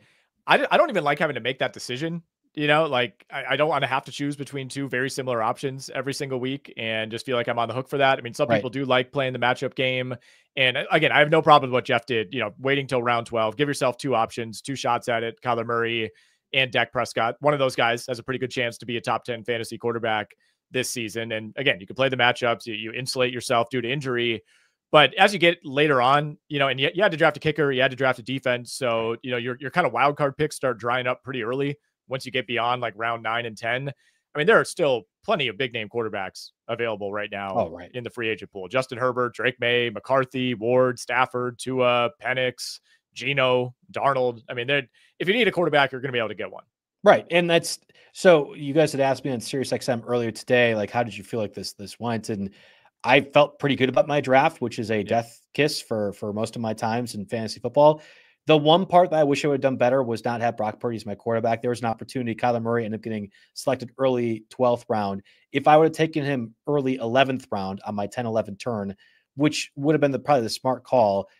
don't even like having to make that decision. I don't want to have to choose between 2 very similar options every single week and just feel like I'm on the hook for that. I mean, some people do like playing the matchup game. And again, I have no problem with what Jeff did, waiting till round 12, give yourself 2 options, 2 shots at it, Kyler Murray and Dak Prescott. One of those guys has a pretty good chance to be a top 10 fantasy quarterback this season. And again, you can play the matchups, you insulate yourself due to injury. But as you get later on, and you had to draft a kicker, you had to draft a defense. So, your kind of wild card picks start drying up pretty early. Once you get beyond like round 9 and 10, I mean, there are still plenty of big name quarterbacks available right now in the free agent pool. Justin Herbert, Drake May, McCarthy, Ward, Stafford, Tua, Penix, Geno, Darnold. I mean, if you need a quarterback, you're going to be able to get one. Right. And so you guys had asked me on Sirius XM earlier today, like, how did you feel like this went? And I felt pretty good about my draft, which is a death kiss for most of my times in fantasy football. The one part that I wish I would have done better was not have Brock Purdy as my quarterback. There was an opportunity. Kyler Murray ended up getting selected early 12th round. If I would have taken him early 11th round on my 10-11 turn, which would have been probably the smart call,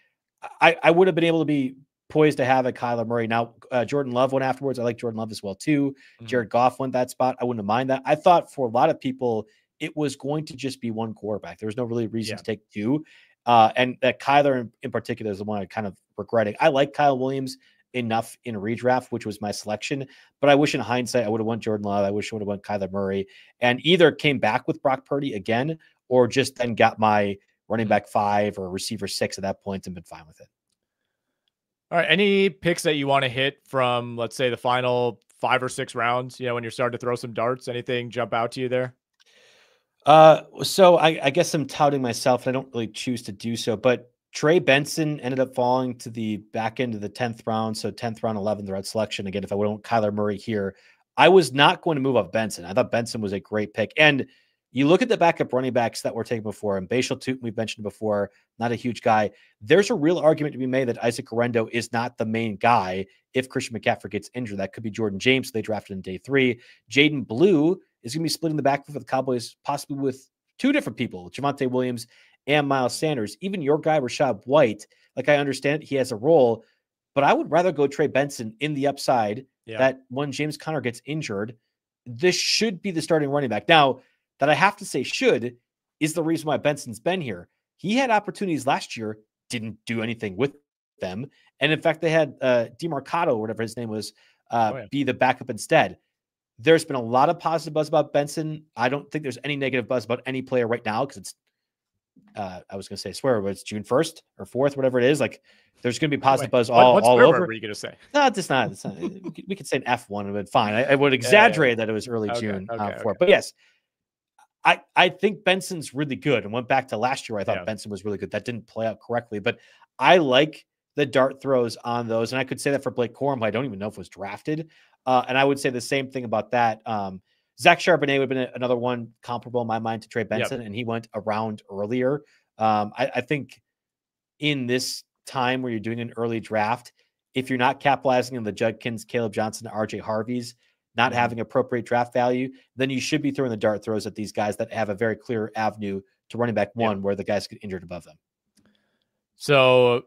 I would have been able to be poised to have a Kyler Murray. Now, Jordan Love went afterwards. I like Jordan Love as well, too. Jared Goff went that spot. I wouldn't mind that. I thought for a lot of people, it was going to just be one quarterback. There was no really reason to take two. And that Kyler in particular is the one I kind of regretting. I like Kyle Williams enough in redraft, which was my selection, but I wish in hindsight I would have won Jordan Love. I wish I would have won Kyler Murray and either came back with Brock Purdy again or just then got my running back 5 or receiver 6 at that point and been fine with it. All right. Any picks that you want to hit from, let's say, the final 5 or 6 rounds, when you're starting to throw some darts? Anything jump out to you there? So I guess I'm touting myself, and I don't really choose to do so, but Trey Benson ended up falling to the back end of the 10th round. So 10th round, 11th round selection. Again, if I would want Kyler Murray here, I was not going to move off Benson. I thought Benson was a great pick. And you look at the backup running backs that were taken before, and Bashal Tootin, we've mentioned before, not a huge guy. There's a real argument to be made that Isaac Orendo is not the main guy if Christian McCaffrey gets injured. That could be Jordan James, they drafted in day 3. Jaden Blue is going to be splitting the backfield for the Cowboys, possibly with 2 different people, Javonte Williams and Miles Sanders. Even your guy, Rachaad White, like I understand he has a role, but I would rather go Trey Benson in the upside that when James Conner gets injured, this should be the starting running back. Now, that I have to say should is the reason why Benson's been here. He had opportunities last year, didn't do anything with them. And in fact, they had DeMarcado, whatever his name was, be the backup instead. There's been a lot of positive buzz about Benson. I don't think there's any negative buzz about any player right now because it's, I was going to say swear, but it's June 1st or 4th, whatever it is. Like there's going to be positive buzz all over. What were you going to say? No, it's not. We could say an F1 and fine. I would exaggerate that it was early June for it. But yes, I think Benson's really good and went back to last year. I thought Benson was really good. That didn't play out correctly, but I like the dart throws on those. And I could say that for Blake Corum, who I don't even know if was drafted. And I would say the same thing about that. Zach Charbonnet would have been another one comparable in my mind to Trey Benson, and he went around earlier. I think in this time where you're doing an early draft, if you're not capitalizing on the Judkins, Caleb Johnson, RJ Harveys, not having appropriate draft value, then you should be throwing the dart throws at these guys that have a very clear avenue to running back 1 where the guys get injured above them. So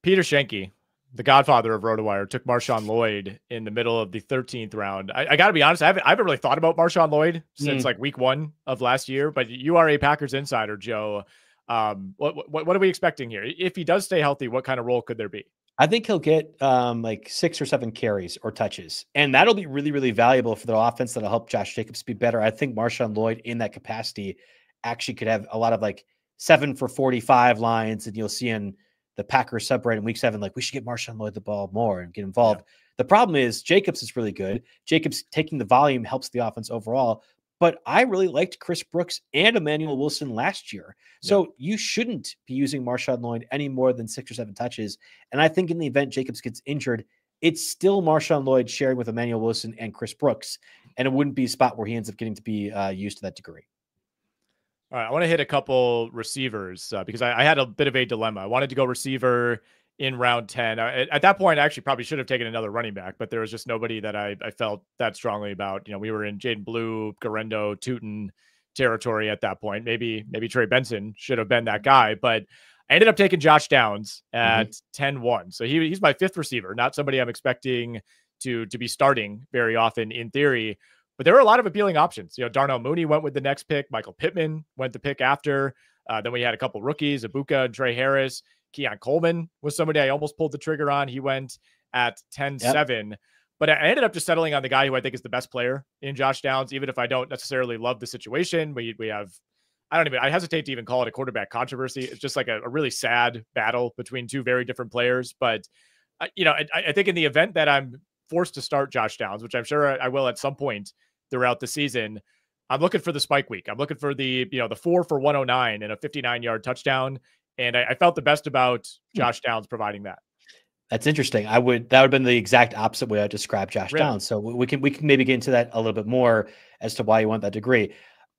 Peter Schenke, the godfather of RotoWire, took MarShawn Lloyd in the middle of the 13th round. I got to be honest, I haven't really thought about MarShawn Lloyd since like week 1 of last year, but you are a Packers insider, Joe. What are we expecting here? If he does stay healthy, what kind of role could there be? I think he'll get like 6 or 7 carries or touches, and that'll be really, really valuable for the offense. That'll help Josh Jacobs be better. I think MarShawn Lloyd in that capacity actually could have a lot of like 7 for 45 lines, and you'll see in the Packers subreddit in week 7, like we should get Marshawn Lloyd the ball more and get involved. The problem is Jacobs is really good. Jacobs taking the volume helps the offense overall, but I really liked Chris Brooks and Emmanuel Wilson last year. So you shouldn't be using Marshawn Lloyd any more than 6 or 7 touches. And I think in the event Jacobs gets injured, it's still Marshawn Lloyd sharing with Emmanuel Wilson and Chris Brooks. And it wouldn't be a spot where he ends up getting to be used to that degree. All right, I want to hit a couple receivers because I had a bit of a dilemma. I wanted to go receiver in round 10. At that point, I actually probably should have taken another running back, but there was just nobody that I felt that strongly about. We were in Jaden Blue, Orendo, Tootin territory at that point. Maybe Trey Benson should have been that guy, but I ended up taking Josh Downs at 10-1. So he's my 5th receiver, not somebody I'm expecting to be starting very often in theory. But there were a lot of appealing options. Darnell Mooney went with the next pick. Michael Pittman went the pick after. Then we had a couple rookies, Egbuka and Trey Harris. Keon Coleman was somebody I almost pulled the trigger on. He went at 10-7. But I ended up just settling on the guy who I think is the best player in Josh Downs, even if I don't necessarily love the situation. We have, I hesitate to even call it a quarterback controversy. It's just like a really sad battle between 2 very different players. But, I think in the event that I'm forced to start Josh Downs, which I'm sure I will at some point throughout the season, I'm looking for the spike week. I'm looking for the 4 for 109 and a 59-yard touchdown. And I felt the best about Josh Downs providing that. That's interesting. That would have been the exact opposite way I described Josh Downs. So we can maybe get into that a little bit more as to why you want that degree.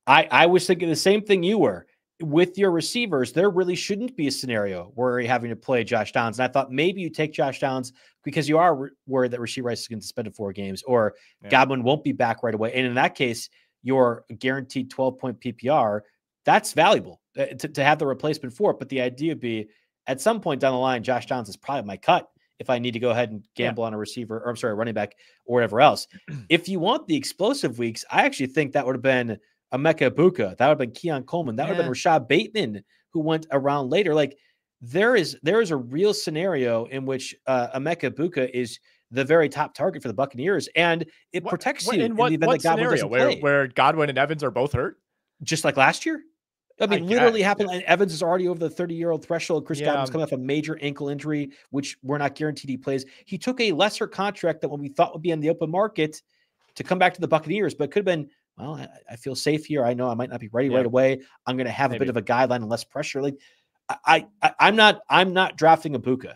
I was thinking the same thing you were. With your receivers, there really shouldn't be a scenario where you're having to play Josh Downs. And I thought maybe you take Josh Downs because you are worried that Rashee Rice is going to suspend 4 games or Godwin won't be back right away. And in that case, your guaranteed 12-point PPR, that's valuable to have the replacement for it. But the idea would be at some point down the line, Josh Downs is probably my cut if I need to go ahead and gamble on a receiver, or I'm sorry, a running back or whatever else. If you want the explosive weeks, I actually think that would have been Emeka Egbuka. That would have been Keon Coleman. That would have been Rachaad Bateman, who went around later. Like there is a real scenario in which Emeka Egbuka is the very top target for the Buccaneers, and it protects you in the event that Godwin doesn't play. Where Godwin and Evans are both hurt, just like last year. I mean, literally happened. And Evans is already over the 30-year-old threshold. Chris Godwin's coming off a major ankle injury, which we're not guaranteed he plays. He took a lesser contract than what we thought would be on the open market to come back to the Buccaneers, but it could have been, well, I feel safe here. I know I might not be ready right away. I'm going to have a bit of a guideline and less pressure. Like I'm not drafting Egbuka,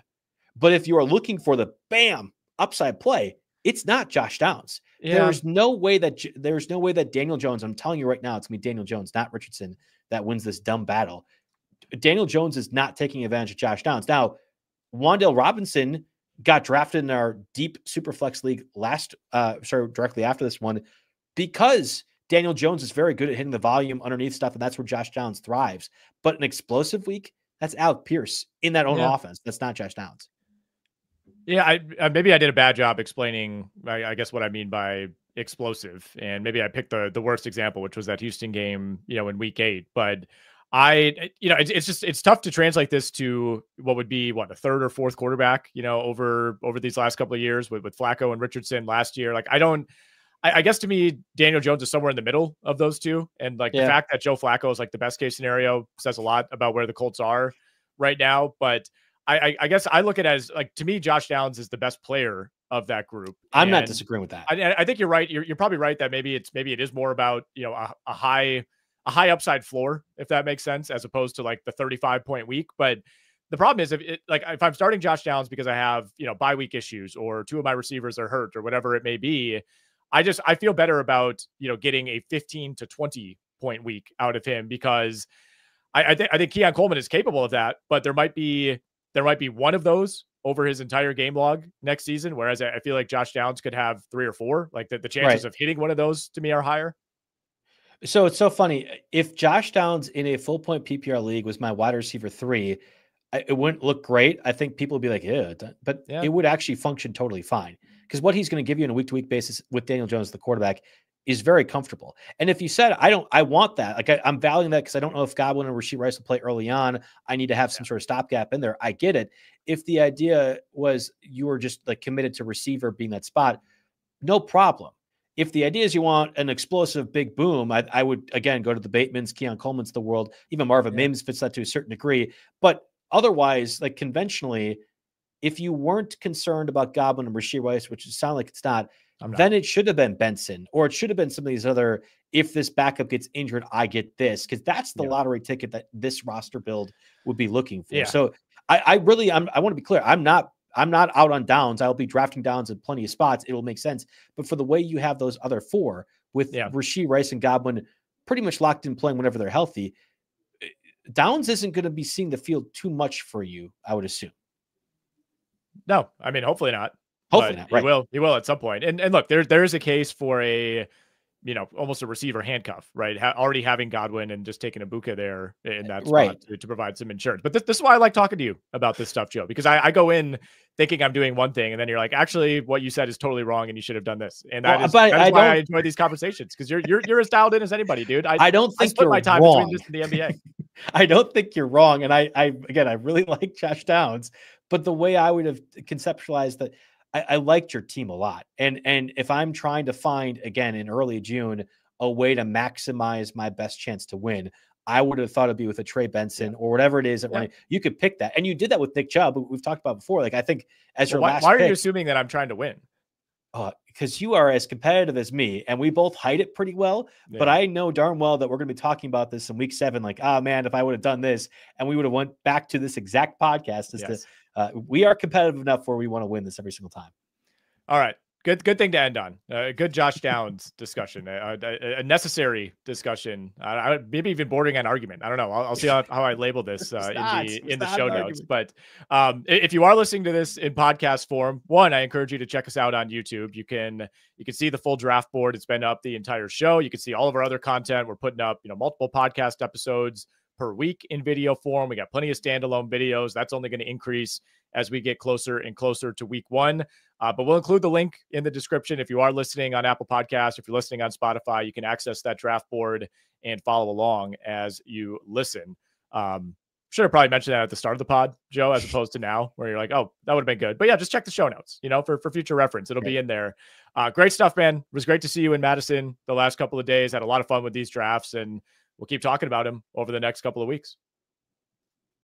but if you are looking for the bam upside play, it's not Josh Downs. There's no way that Daniel Jones, I'm telling you right now, it's going to be Daniel Jones, not Richardson, that wins this dumb battle. Daniel Jones is not taking advantage of Josh Downs. Now, Wan'Dale Robinson got drafted in our deep Superflex league directly after this one, because Daniel Jones is very good at hitting the volume underneath stuff, and that's where Josh Downs thrives. But an explosive week, that's Alec Pierce in that own offense. That's not Josh Downs. Yeah, maybe I did a bad job explaining, I guess, what I mean by explosive, and maybe I picked the worst example, which was that Houston game, in week 8. But it's tough to translate this to what would be a third or fourth quarterback, over these last couple of years with Flacco and Richardson last year. Like I guess to me, Daniel Jones is somewhere in the middle of those two, and the fact that Joe Flacco is like the best case scenario says a lot about where the Colts are right now. But I guess I look at it as, like, to me, Josh Downs is the best player of that group. I'm not disagreeing with that. I think you're right. You're probably right that maybe it is more about, a high upside floor, if that makes sense, as opposed to like the 35-point week. But the problem is if I'm starting Josh Downs because I have, bye week issues, or two of my receivers are hurt, or whatever it may be, I feel better about, getting a 15 to 20 point week out of him, because I think Keon Coleman is capable of that, but there might be one of those over his entire game log next season. Whereas I feel like Josh Downs could have 3 or 4. Like the chances of hitting one of those to me are higher. So it's so funny. If Josh Downs in a full point PPR league was my wide receiver 3, it wouldn't look great. I think people would be like, but it would actually function totally fine, because what he's going to give you on a week-to-week basis with Daniel Jones, the quarterback, is very comfortable. And if you said, I want that, like I'm valuing that because I don't know if Godwin and Rashee Rice will play early on, I need to have some sort of stopgap in there. I get it. If the idea was you were just like committed to receiver being that spot, no problem. If the idea is you want an explosive big boom, I would, again, go to the Batemans, Keon Coleman's the world. Even Marvin Mims fits that to a certain degree. But otherwise, like conventionally, if you weren't concerned about Godwin and Rashee Rice, which it sounds like it's not, then it should have been Benson, or it should have been some of these other, if this backup gets injured, I get this, because that's the lottery ticket that this roster build would be looking for. So I want to be clear. I'm not out on Downs. I'll be drafting Downs in plenty of spots. It'll make sense. But for the way you have those other 4 with Rashee Rice and Godwin pretty much locked in playing whenever they're healthy, Downs isn't going to be seeing the field too much for you, I would assume. No, I mean, hopefully not. Hopefully not. Right. He will at some point. And look, there is a case for a, almost a receiver handcuff, right? Already having Godwin and just taking Egbuka there in that spot to provide some insurance. But this is why I like talking to you about this stuff, Joe, because I go in thinking I'm doing one thing, and then you're like, actually, what you said is totally wrong, and you should have done this. And that is why I enjoy these conversations, because you're as dialed in as anybody, dude. I don't think you're my time wrong. Between this and the NBA. I don't think you're wrong. And I really like Josh Downs, but the way I would have conceptualized that, I liked your team a lot. And if I'm trying to find, again, in early June, a way to maximize my best chance to win, I would have thought it'd be with a Trey Benson or whatever it is. You could pick that. And you did that with Nick Chubb, who we've talked about before. Like, I think as your last why pick, are you assuming that I'm trying to win? Because you are as competitive as me, and we both hide it pretty well. Yeah. But I know darn well that we're going to be talking about this in week 7. Like, man, if I would have done this, and we would have went back to this exact podcast. We are competitive enough where we want to win this every single time. All right. Good thing to end on. Good Josh Downs discussion, a necessary discussion. Maybe even bordering on argument. I don't know. I'll see how I label this in the show notes. But if you are listening to this in podcast form, one, I encourage you to check us out on YouTube. You can see the full draft board. It's been up the entire show. You can see all of our other content. We're putting up multiple podcast episodes per week in video form. We got plenty of standalone videos. That's only going to increase as we get closer and closer to week 1. But we'll include the link in the description. If you are listening on Apple Podcasts, if you're listening on Spotify, you can access that draft board and follow along as you listen. Should have probably mentioned that at the start of the pod, Joe, as opposed to now where you're like, oh, that would have been good. But yeah, just check the show notes, for future reference. It'll be in there. Great stuff, man. It was great to see you in Madison the last couple of days. Had a lot of fun with these drafts, and we'll keep talking about him over the next couple of weeks.